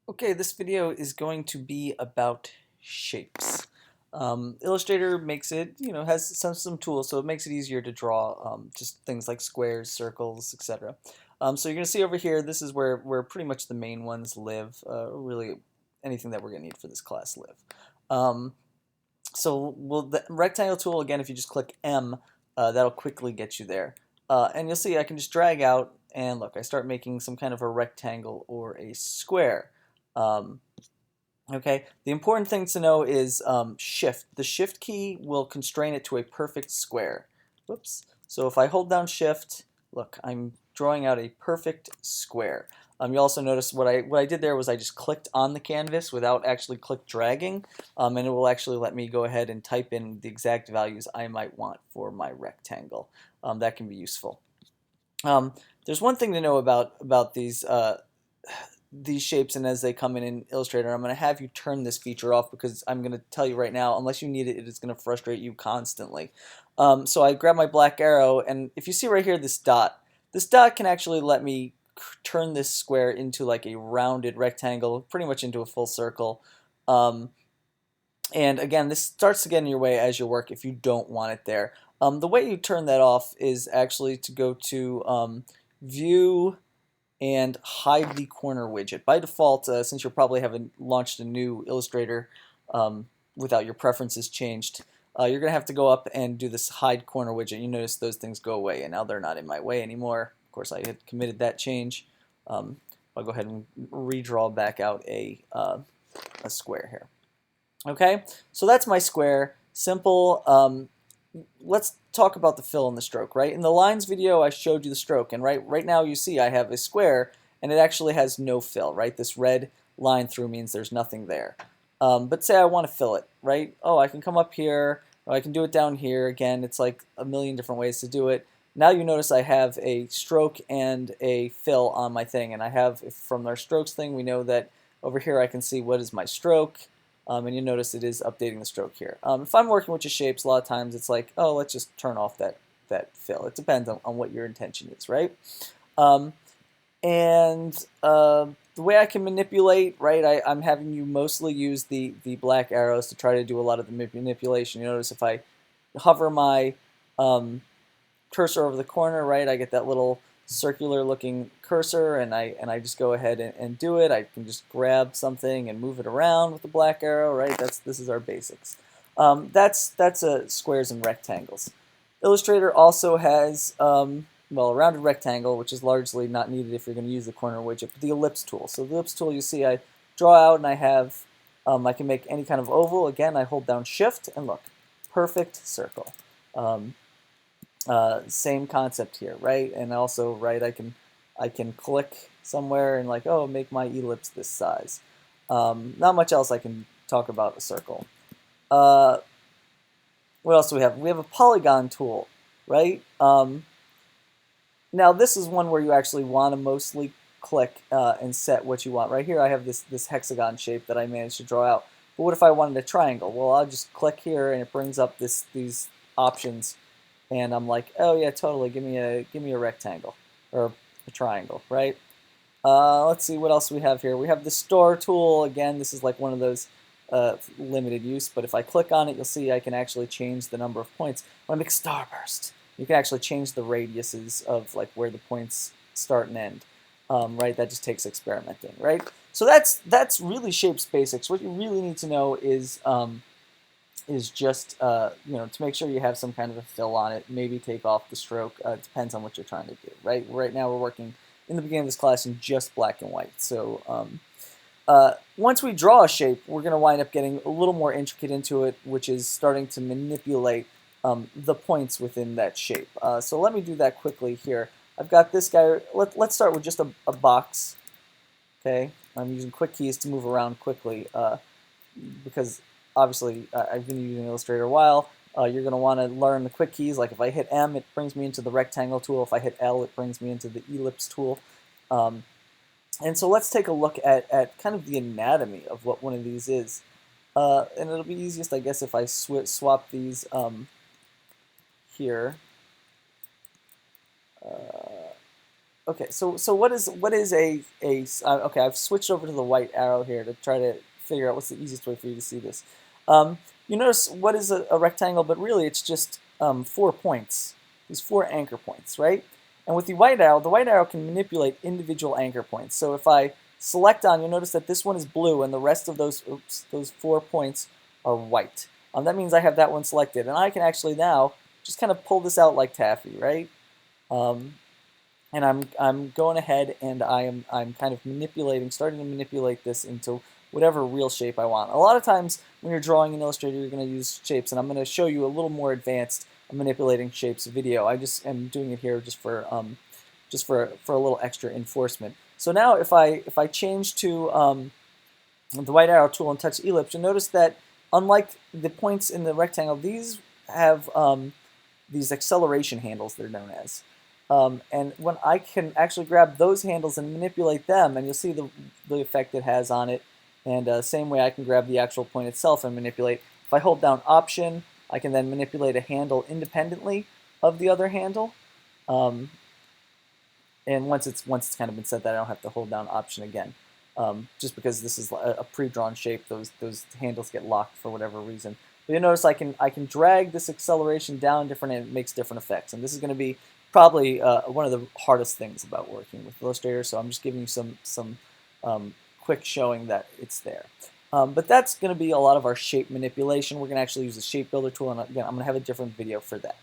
Okay, this video is going to be about shapes. Illustrator makes it, has some tools, so it makes it easier to draw just things like squares, circles, etc. So you're going to see over here, this is where pretty much the main ones live, really anything that we're going to need for this class live. So the rectangle tool, again, if you just click M, that'll quickly get you there. And you'll see I can just drag out, and look, I start making some kind of a rectangle or a square. Um, okay, the important thing to know is Shift. The Shift key will constrain it to a perfect square. Whoops. So if I hold down Shift, look, I'm drawing out a perfect square. You also notice what I did there was I just clicked on the canvas without actually click dragging, and it will actually let me go ahead and type in the exact values I might want for my rectangle. That can be useful. There's one thing to know about these shapes, and as they come in Illustrator, I'm going to have you turn this feature off because I'm going to tell you right now, unless you need it, it is going to frustrate you constantly. So I grab my black arrow, and if you see right here this dot can actually let me turn this square into like a rounded rectangle, pretty much into a full circle. And again, this starts to get in your way as you work if you don't want it there. The way you turn that off is actually to go to View and hide the corner widget. By default, since you probably haven't launched a new Illustrator without your preferences changed, you're going to have to go up and do this hide corner widget. You notice those things go away, and now they're not in my way anymore. Of course, I had committed that change. I'll go ahead and redraw back out a square here. Okay, so that's my square. Simple. Let's talk about the fill and the stroke, right? In the lines video, I showed you the stroke, and right now you see I have a square, and it actually has no fill, right? This red line through means there's nothing there. But say I want to fill it, right? Oh, I can come up here, or I can do it down here. Again, it's like a million different ways to do it. Now you notice I have a stroke and a fill on my thing, and I have, from our strokes thing, we know that over here I can see what is my stroke. And you notice it is updating the stroke here. If I'm working with just shapes, a lot of times it's like, oh, let's just turn off that fill. It depends on what your intention is, right? The way I can manipulate, right, I'm having you mostly use the black arrows to try to do a lot of the manipulation. You notice if I hover my cursor over the corner, right, I get that little circular looking cursor, and I just go ahead and do it. I can just grab something and move it around with the black arrow, right? This is our basics. That's squares and rectangles. Illustrator also has well, a rounded rectangle, which is largely not needed if you're going to use the corner widget, but the ellipse tool. So the ellipse tool, you see I draw out, and I have I can make any kind of oval. Again, I hold down Shift, and look, perfect circle. Same concept here, right? And also, right, I can click somewhere and like, oh, make my ellipse this size. Not much else I can talk about a circle. What else do we have? We have a polygon tool, right? Now this is one where you actually want to mostly click and set what you want. Right here I have this hexagon shape that I managed to draw out. But what if I wanted a triangle? Well, I'll just click here and it brings up these options, and I'm like, oh yeah, totally, give me a rectangle or a triangle, right? Let's see what else we have here. We have the store tool. Again, this is like one of those limited use, but if I click on it, you'll see I can actually change the number of points. When I make starburst, you can actually change the radiuses of like where the points start and end, right? That just takes experimenting, right? So that's really shapes basics. What you really need to know is just to make sure you have some kind of a fill on it. Maybe take off the stroke. It depends on what you're trying to do, right? Right now we're working in the beginning of this class in just black and white. So once we draw a shape, we're going to wind up getting a little more intricate into it, which is starting to manipulate the points within that shape. So let me do that quickly here. I've got this guy. Let's start with just a box. Okay, I'm using quick keys to move around quickly because obviously I've been using Illustrator a while. You're going to want to learn the quick keys. Like if I hit M, it brings me into the rectangle tool. If I hit L, it brings me into the ellipse tool. And so let's take a look at kind of the anatomy of what one of these is. And it'll be easiest, I guess, if I swap these here. Okay, so what is okay, I've switched over to the white arrow here to try to figure out what's the easiest way for you to see this. You notice what is a rectangle, but really it's just 4 points, these 4 anchor points, right? And with the white arrow can manipulate individual anchor points. So if I select on, you'll notice that this one is blue and the rest of those 4 points are white. That means I have that one selected, and I can actually now just kind of pull this out like taffy, right? Um, and I'm going ahead and I'm kind of starting to manipulate this into whatever real shape I want. A lot of times when you're drawing in Illustrator, you're going to use shapes, and I'm going to show you a little more advanced manipulating shapes video. I just am doing it here just for a little extra enforcement. So now if I change to the white arrow tool and touch ellipse, you'll notice that unlike the points in the rectangle, these have these acceleration handles, they're known as. And when I can actually grab those handles and manipulate them, and you'll see the effect it has on it. And same way I can grab the actual point itself and manipulate. If I hold down Option, I can then manipulate a handle independently of the other handle. And once it's kind of been set that, I don't have to hold down Option again. Just because this is a pre-drawn shape, those handles get locked for whatever reason. But you'll notice I can drag this acceleration down different, and it makes different effects. And this is going to be probably one of the hardest things about working with Illustrator. So I'm just giving you some quick showing that it's there. But that's going to be a lot of our shape manipulation. We're going to actually use the shape builder tool, and again, I'm going to have a different video for that.